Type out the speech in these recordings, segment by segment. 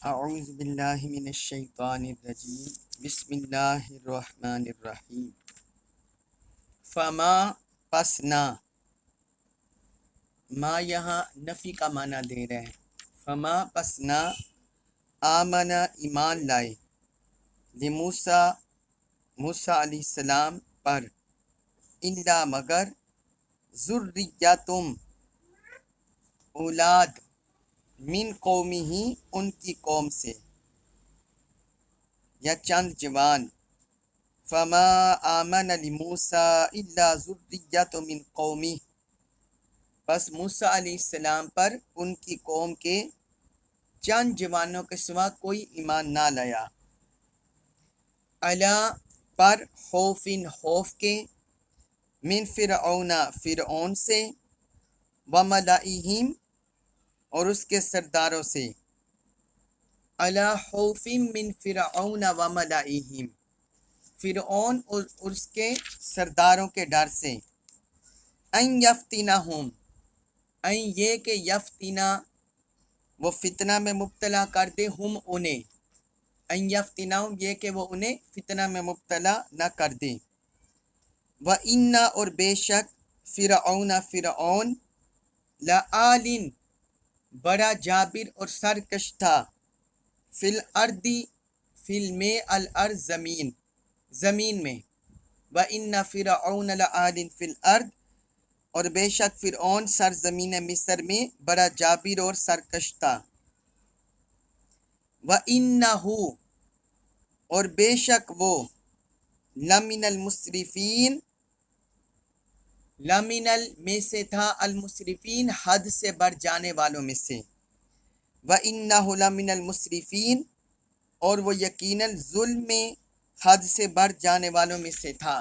اعوذ باللہ من الشیطان الرجیم بسم اللہ الرحمن الرحیم فما پسنا ما یہاں نفی کا معنی دے رہے ہیں۔ فما پسنا آمنا ایمان لائے لموسیٰ موسیٰ علیہ السلام پر الا مگر ذریتم اولاد من قومی ہی ان کی قوم سے یا چند جوان فما آمن لموسیٰ الا ذریت من قومی پس موسیٰ علیہ السلام پر ان کی قوم کے چند جوانوں کے سوا کوئی ایمان نہ لایا۔ علی پر خوف کے من فرعون فرعون سے وملئہم اور اس کے سرداروں سے۔ علی خوف من فرعون وملئہم فرعون اور اس کے سرداروں کے ڈر سے۔ ان یفتنہم ان یہ کہ یفتنہ وہ فتنہ میں مبتلا کر دے ہم انہیں، ان یفتنہم یہ کہ وہ انہیں فتنہ میں مبتلا نہ کر دے۔ وَإِنَّ اور بے شک فرعون لَعَالٍ بڑا جابر اور سرکش تھا، فی الارض میں الارض زمین میں۔ وَإِنَّ فِرْعَوْنَ لَعَالٍ فِي الْأَرْضِ اور بے شک فرعون سرزمین مصر میں بڑا جابر اور سرکش تھا۔ وَإِنَّهُ اور بے شک وہ لَمِنَ الْمُسْرِفِينَ لَمِنَ میں سے تھا المسرفین حد سے بڑھ جانے والوں میں سے۔ وَإِنَّهُ لَمِنَ الْمُسْرِفِينَ اور وہ یقیناً ظلم میں حد سے بڑھ جانے والوں میں سے تھا۔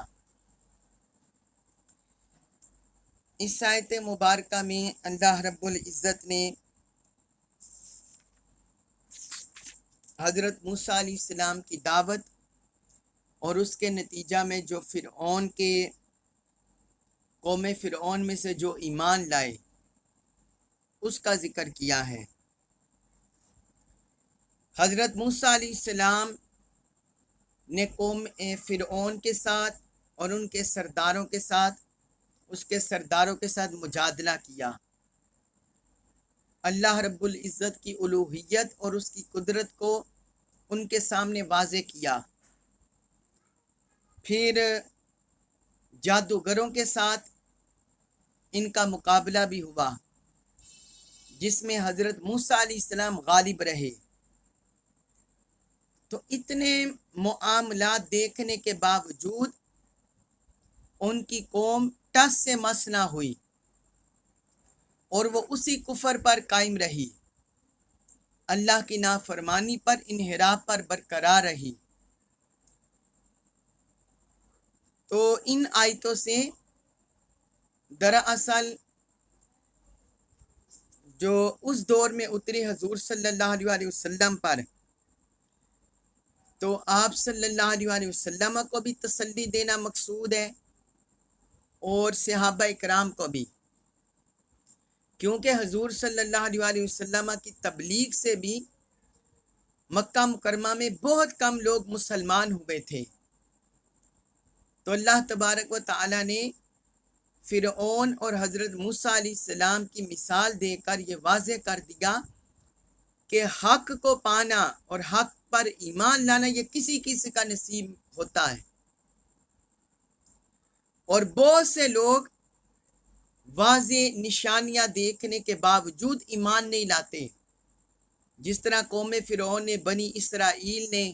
اس آیت مبارکہ میں اللہ رب العزت نے حضرت موسیٰ علیہ السلام کی دعوت اور اس کے نتیجہ میں جو فرعون کے قوم فرعون میں سے جو ایمان لائے اس کا ذکر کیا ہے۔ حضرت موسیٰ علیہ السلام نے قوم فرعون کے ساتھ اور ان کے سرداروں کے ساتھ مجادلہ کیا، اللہ رب العزت کی الوہیت اور اس کی قدرت کو ان کے سامنے واضح کیا۔ پھر جادوگروں کے ساتھ ان کا مقابلہ بھی ہوا جس میں حضرت موسیٰ علیہ السلام غالب رہے۔ تو اتنے معاملات دیکھنے کے باوجود ان کی قوم ٹس سے مس نہ ہوئی اور وہ اسی کفر پر قائم رہی، اللہ کی نافرمانی پر انحراف پر برقرار رہی۔ تو ان آیتوں سے دراصل جو اس دور میں اتری حضور صلی اللہ علیہ وسلم پر، تو آپ صلی اللہ علیہ وسلم کو بھی تسلی دینا مقصود ہے اور صحابہ اکرام کو بھی، کیونکہ حضور صلی اللہ علیہ وسلم کی تبلیغ سے بھی مکہ مکرمہ میں بہت کم لوگ مسلمان ہوئے تھے۔ تو اللہ تبارک و تعالی نے فرعون اور حضرت موسیٰ علیہ السلام کی مثال دے کر یہ واضح کر دیا کہ حق کو پانا اور حق پر ایمان لانا یہ کسی کسی کا نصیب ہوتا ہے، اور بہت سے لوگ واضح نشانیاں دیکھنے کے باوجود ایمان نہیں لاتے، جس طرح قوم فرعون نے بنی اسرائیل نے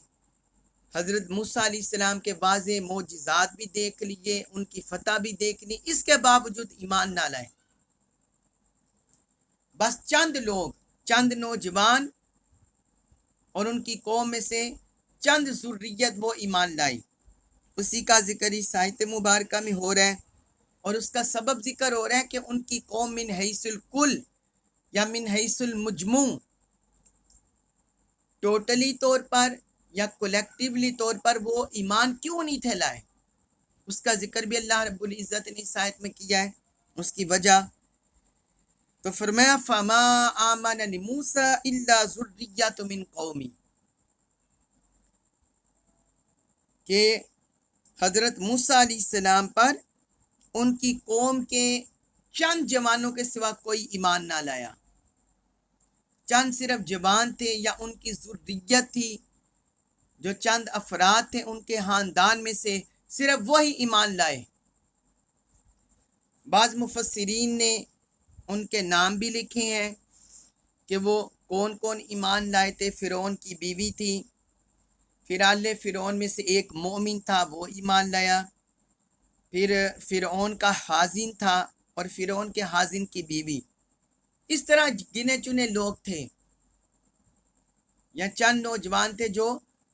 حضرت موسیٰ علیہ السلام کے واضح معجزات بھی دیکھ لیے، ان کی فتح بھی دیکھ لی، اس کے باوجود ایمان نہ لائے۔ بس چند لوگ، چند نوجوان اور ان کی قوم میں سے چند ذریت وہ ایمان لائی، اسی کا ذکر اس آیت مبارکہ میں ہو رہا ہے، اور اس کا سبب ذکر ہو رہا ہے کہ ان کی قوم من حیث الکل یا من حیث المجموع ٹوٹلی طور پر یا کولیکٹیولی طور پر وہ ایمان کیوں نہیں تھے لائے، اس کا ذکر بھی اللہ رب العزت نے اس آیت میں کیا ہے۔ اس کی وجہ تو فرمایا فما آمن لموسیٰ الا ذریۃ من قومی، کہ حضرت موسیٰ علیہ السلام پر ان کی قوم کے چند جوانوں کے سوا کوئی ایمان نہ لایا. چند صرف جوان تھے یا ان کی ذریت تھی، جو چند افراد تھے ان کے خاندان میں سے صرف وہی ایمان لائے. بعض مفسرین نے ان کے نام بھی لکھے ہیں کہ وہ کون کون ایمان لائے تھے. فرعون کی بیوی تھی، پھر آل فرعون میں سے ایک مومن تھا وہ ایمان لایا، پھر فرعون کا خازن تھا اور فرعون کے خازن کی بیوی. اس طرح گنے چنے لوگ تھے یا چند نوجوان تھے جو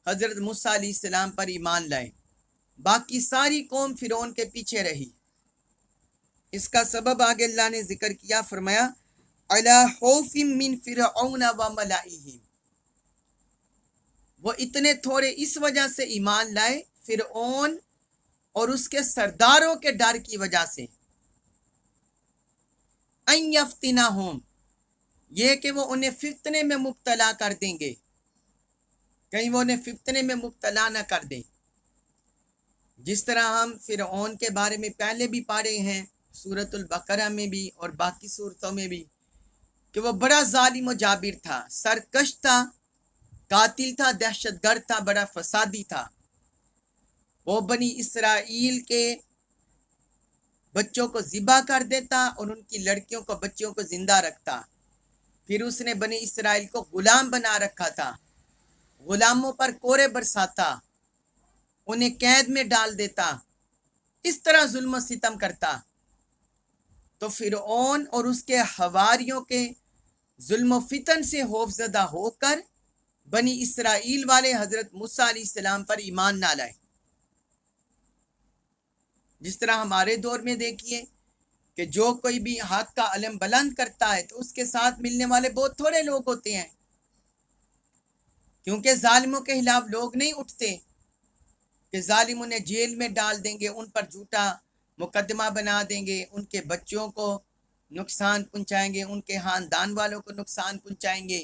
حضرت موسیٰ علیہ السلام پر ایمان لائے. باقی ساری قوم فرعون کے پیچھے رہی. اس کا سبب آگے اللہ نے ذکر کیا، فرمایا علی خوف من فرعون و ملئہ، وہ اتنے تھوڑے اس وجہ سے ایمان لائے، فرعون اور اس کے سرداروں کے ڈر کی وجہ سے. ان یفتنہم، یہ کہ وہ انہیں فتنے میں مبتلا کر دیں گے، کہیں وہ انہیں فتنے میں مبتلا نہ کر دیں. جس طرح ہم فرعون کے بارے میں پہلے بھی پڑھے ہیں سورۃ البقرہ میں بھی اور باقی صورتوں میں بھی، کہ وہ بڑا ظالم و جابر تھا، سرکش تھا، قاتل تھا، دہشت گرد تھا، بڑا فسادی تھا. وہ بنی اسرائیل کے بچوں کو ذبح کر دیتا اور ان کی لڑکیوں کو بچیوں کو زندہ رکھتا. پھر اس نے بنی اسرائیل کو غلام بنا رکھا تھا، غلاموں پر کورے برساتا، انہیں قید میں ڈال دیتا، اس طرح ظلم و ستم کرتا. تو فرعون اور اس کے حواریوں کے ظلم و فتن سے خوف زدہ ہو کر بنی اسرائیل والے حضرت موسیٰ علیہ السلام پر ایمان نہ لائے. جس طرح ہمارے دور میں دیکھیے کہ جو کوئی بھی حق کا علم بلند کرتا ہے تو اس کے ساتھ ملنے والے بہت تھوڑے لوگ ہوتے ہیں، کیونکہ ظالموں کے خلاف لوگ نہیں اٹھتے کہ ظالم انہیں جیل میں ڈال دیں گے، ان پر جھوٹا مقدمہ بنا دیں گے، ان کے بچوں کو نقصان پہنچائیں گے، ان کے خاندان والوں کو نقصان پہنچائیں گے.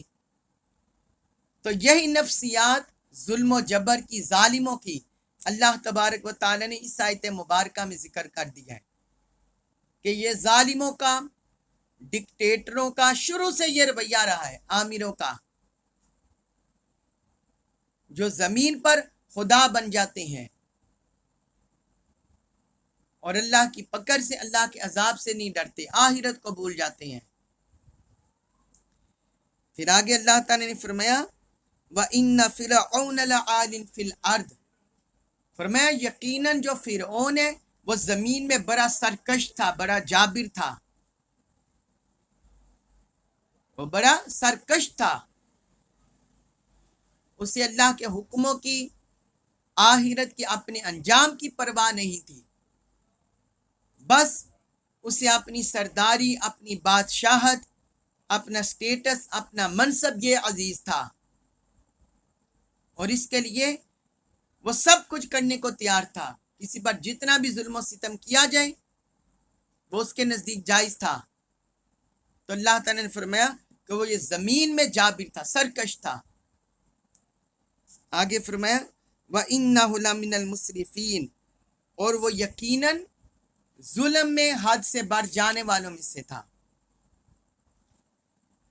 تو یہی نفسیات ظلم و جبر کی، ظالموں کی، اللہ تبارک و تعالی نے اس آیت مبارکہ میں ذکر کر دیا ہے کہ یہ ظالموں کا، ڈکٹیٹروں کا شروع سے یہ رویہ رہا ہے، آمروں کا، جو زمین پر خدا بن جاتے ہیں اور اللہ کی پکڑ سے، اللہ کے عذاب سے نہیں ڈرتے، آخرت کو بھول جاتے ہیں. پھر آگے اللہ تعالی نے فرمایا وَإِنَّ فِرْعَوْنَ لَعَالٍ فِي الْأَرْضِ، فرمایا یقیناً جو فرعون ہے وہ زمین میں بڑا سرکش تھا، بڑا جابر تھا، وہ بڑا سرکش تھا. اسے اللہ کے حکموں کی، آخرت کی، اپنے انجام کی پرواہ نہیں تھی. بس اسے اپنی سرداری، اپنی بادشاہت، اپنا سٹیٹس، اپنا منصب یہ عزیز تھا، اور اس کے لیے وہ سب کچھ کرنے کو تیار تھا. کسی پر جتنا بھی ظلم و ستم کیا جائے وہ اس کے نزدیک جائز تھا. تو اللہ تعالیٰ نے فرمایا کہ وہ یہ زمین میں جابر تھا، سرکش تھا. آگے فرمایا وَإِنَّهُ لَمِنَ الْمُسْرِفِينَ، اور وہ یقیناً ظلم میں حد سے بڑھ جانے والوں میں سے تھا،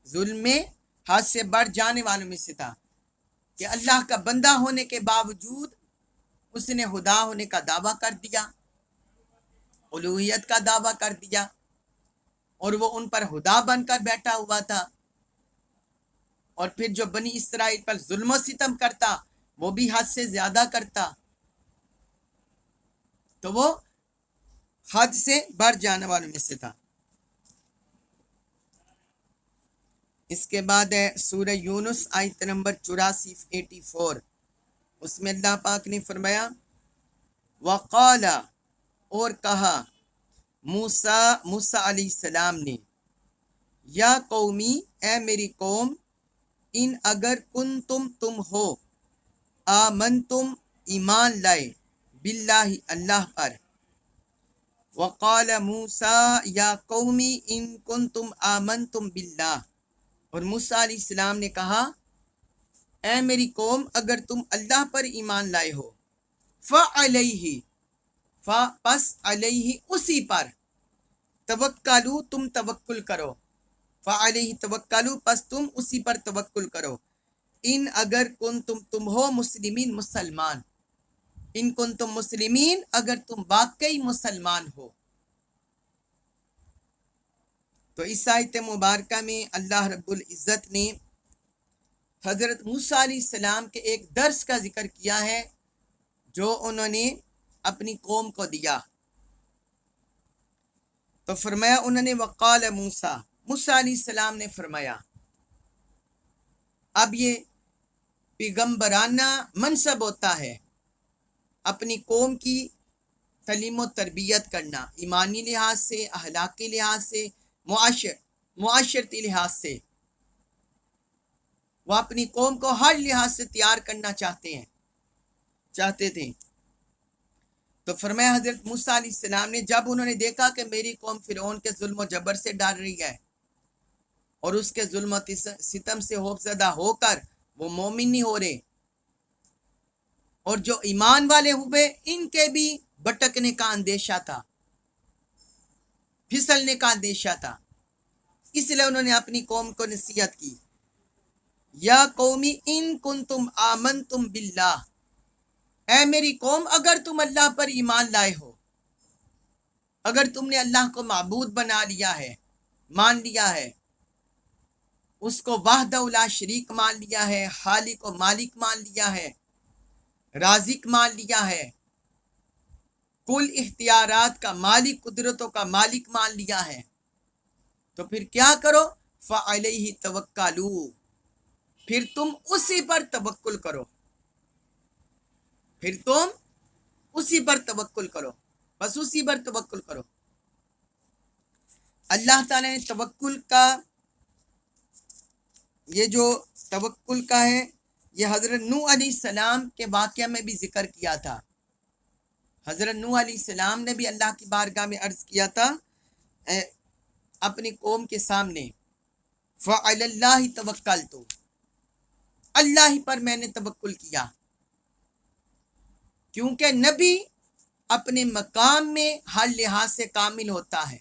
ظلم میں حد سے بڑھ جانے والوں میں سے تھا، کہ اللہ کا بندہ ہونے کے باوجود اس نے خدا ہونے کا دعویٰ کر دیا، الوہیت کا دعویٰ کر دیا، اور وہ ان پر خدا بن کر بیٹھا ہوا تھا. اور پھر جو بنی اسرائیل پر ظلم و ستم کرتا وہ بھی حد سے زیادہ کرتا، تو وہ حد سے بڑھ جانے والوں میں سے تھا. اس کے بعد ہے سورہ یونس آیت نمبر 84، اس میں اللہ پاک نے فرمایا وقال، اور کہا، موسیٰ علیہ السلام نے، یا قومی، اے میری قوم، ان اگر تم ہو، آمنتم، ایمان لائے، باللہ، اللہ پر، وقال موسیٰ یا قومی ان کنتم آمنتم باللہ، اور موسیٰ علیہ السلام نے کہا اے میری قوم اگر تم اللہ پر ایمان لائے ہو، فعلیہ، پس علیہ اسی پر، توکلوا تم توکل کرو، فعلیہ توکلوا پس تم اسی پر توکل کرو، ان اگر تم ہو مسلمین مسلمان، ان کنتم مسلمین اگر تم واقعی مسلمان ہو۔ تو اس آیت مبارکہ میں اللہ رب العزت نے حضرت موسیٰ علیہ السلام کے ایک درس کا ذکر کیا ہے جو انہوں نے اپنی قوم کو دیا۔ تو فرمایا انہوں نے وقال موسیٰ، موسیٰ علیہ السلام نے فرمایا، اب یہ پیغمبرانہ منصب ہوتا ہے اپنی قوم کی تعلیم و تربیت کرنا، ایمانی لحاظ سے، اخلاقی لحاظ سے، معاشرتی لحاظ سے، وہ اپنی قوم کو ہر لحاظ سے تیار کرنا چاہتے تھے۔ تو فرمایا حضرت موسیٰ علیہ السلام نے جب انہوں نے دیکھا کہ میری قوم فرعون کے ظلم و جبر سے ڈر رہی ہے اور اس کے ظلم و ستم سے خوف زدہ ہو کر وہ مومن نہیں ہو رہے، اور جو ایمان والے ہوئے ان کے بھی بھٹکنے کا اندیشہ تھا، پھسلنے کا اندیشہ تھا، اس لیے انہوں نے اپنی قوم کو نصیحت کی، یا قومی ان کنتم آمنتم باللہ، اے میری قوم اگر تم اللہ پر ایمان لائے ہو، اگر تم نے اللہ کو معبود بنا لیا ہے، مان لیا ہے، اس کو وحدہ لا شریک مان لیا ہے، خالق و مالک مان لیا ہے، رازق مان لیا ہے، کل اختیارات کا مالک، قدرتوں کا مالک مان لیا ہے، تو پھر کیا کرو، فعلیہ توکلوا، پھر تم اسی پر توکل کرو، پھر تم اسی پر توکل کرو، بس اسی پر توکل کرو۔ اللہ تعالیٰ نے توکل کا، یہ جو توکل کا ہے یہ حضرت نوح علیہ السلام کے واقعہ میں بھی ذکر کیا تھا۔ حضرت نوح علیہ السلام نے بھی اللہ کی بارگاہ میں عرض کیا تھا اپنی قوم کے سامنے، فعلی اللہ توکلت، اللہ ہی پر میں نے توکل کیا، کیونکہ نبی اپنے مقام میں ہر لحاظ سے کامل ہوتا ہے،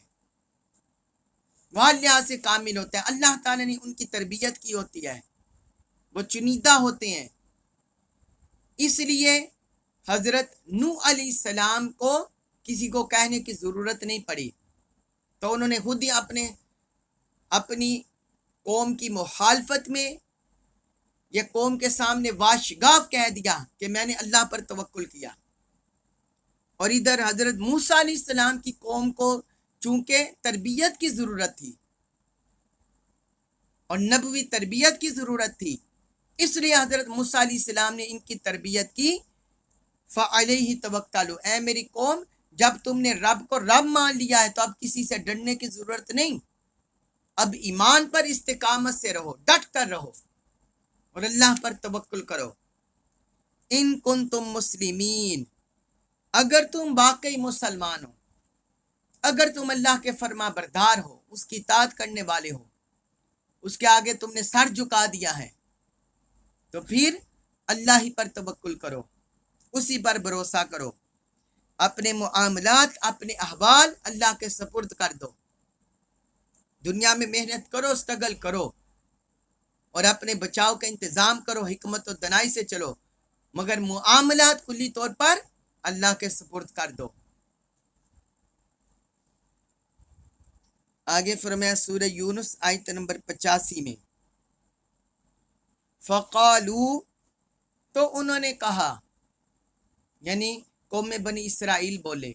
وہ ہر لحاظ سے کامل ہوتا ہے، اللہ تعالیٰ نے ان کی تربیت کی ہوتی ہے، وہ چنیدہ ہوتے ہیں، اس لیے حضرت نوح علیہ السلام کو کسی کو کہنے کی ضرورت نہیں پڑی، تو انہوں نے خود ہی اپنی قوم کی مخالفت میں یہ قوم کے سامنے واشگاف کہہ دیا کہ میں نے اللہ پر توکل کیا۔ اور ادھر حضرت موسیٰ علیہ السلام کی قوم کو چونکہ تربیت کی ضرورت تھی اور نبوی تربیت کی ضرورت تھی، اس لیے حضرت موسیٰ علیہ السلام نے ان کی تربیت کی، فعلیہ توکلوا، اے میری قوم جب تم نے رب کو رب مان لیا ہے تو اب کسی سے ڈرنے کی ضرورت نہیں، اب ایمان پر استقامت سے رہو، ڈٹ کر رہو اور اللہ پر توکل کرو، ان کنتم مسلمین، اگر تم واقعی مسلمان ہو، اگر تم اللہ کے فرما بردار ہو، اس کی اطاعت کرنے والے ہو، اس کے آگے تم نے سر جھکا دیا ہے، تو پھر اللہ ہی پر توکل کرو، اسی پر بھروسہ کرو، اپنے معاملات، اپنے احوال اللہ کے سپرد کر دو، دنیا میں محنت کرو، اسٹرگل کرو اور اپنے بچاؤ کا انتظام کرو، حکمت و دانائی سے چلو، مگر معاملات کلی طور پر اللہ کے سپرد کر دو۔ آگے فرمایا سورہ یونس آیت نمبر 85 میں، فقالو، تو انہوں نے کہا، یعنی قوم بنی اسرائیل بولے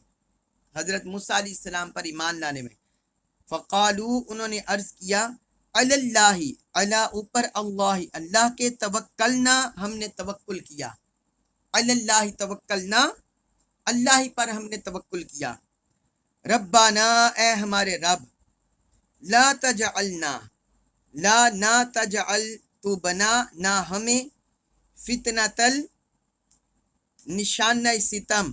حضرت موسیٰ علیہ السلام پر ایمان لانے میں، فقالو انہوں نے عرض کیا، علی اللہ، اللہ اوپر اللہ، اللہ کے توکلنا، ہم نے توکل کیا، علی اللہ توکلنا، اللہ پر ہم نے توکل کیا، ربنا، اے ہمارے رب، لا تجعلنا، لا نہ تجعل، تو بنا نہ ہمیں، فتنۃ نشانہ ستم،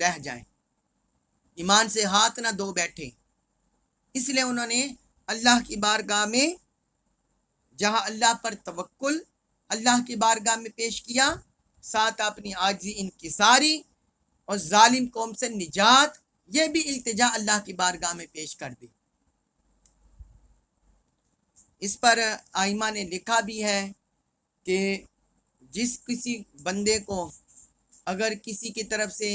رہ جائیں، ایمان سے ہاتھ نہ دھو بیٹھے۔ اس لیے انہوں نے اللہ کی بارگاہ میں، جہاں اللہ پر توکل اللہ کی بارگاہ میں پیش کیا، ساتھ اپنی عاجزی انکساری اور ظالم قوم سے نجات، یہ بھی التجا اللہ کی بارگاہ میں پیش کر دی۔ اس پر آئمہ نے لکھا بھی ہے کہ جس کسی بندے کو اگر کسی کی طرف سے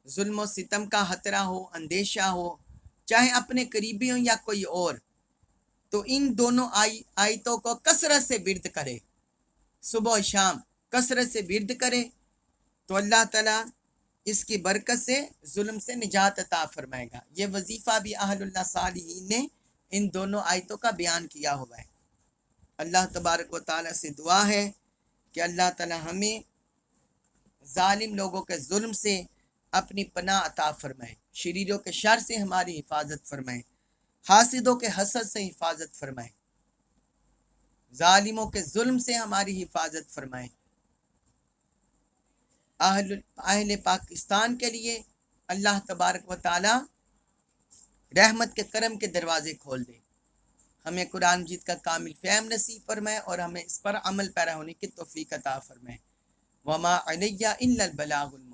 ظلم و ستم کا خطرہ ہو، اندیشہ ہو، چاہے اپنے قریبی ہوں یا کوئی اور، تو ان دونوں آیتوں کو کثرت سے ورد کرے، صبح و شام کثرت سے ورد کرے، تو اللہ تعالیٰ اس کی برکت سے ظلم سے نجات عطا فرمائے گا۔ یہ وظیفہ بھی اہل اللہ صالحین نے ان دونوں آیتوں کا بیان کیا ہوا ہے۔ اللہ تبارک و تعالیٰ سے دعا ہے کہ اللہ تعالیٰ ہمیں ظالم لوگوں کے ظلم سے اپنی پناہ عطا فرمائے، شریروں کے شر سے ہماری حفاظت فرمائے، حاسدوں کے حسد سے حفاظت فرمائے، ظالموں کے ظلم سے ہماری حفاظت فرمائے۔ اہل پاکستان کے لیے اللہ تبارک و تعالی رحمت کے کرم کے دروازے کھول دے، ہمیں قرآن مجید کا کامل فہم نصیب فرمائے اور ہمیں اس پر عمل پیرا ہونے کی توفیق عطا فرمائے۔ وما علیہ الا البلاغ المبین۔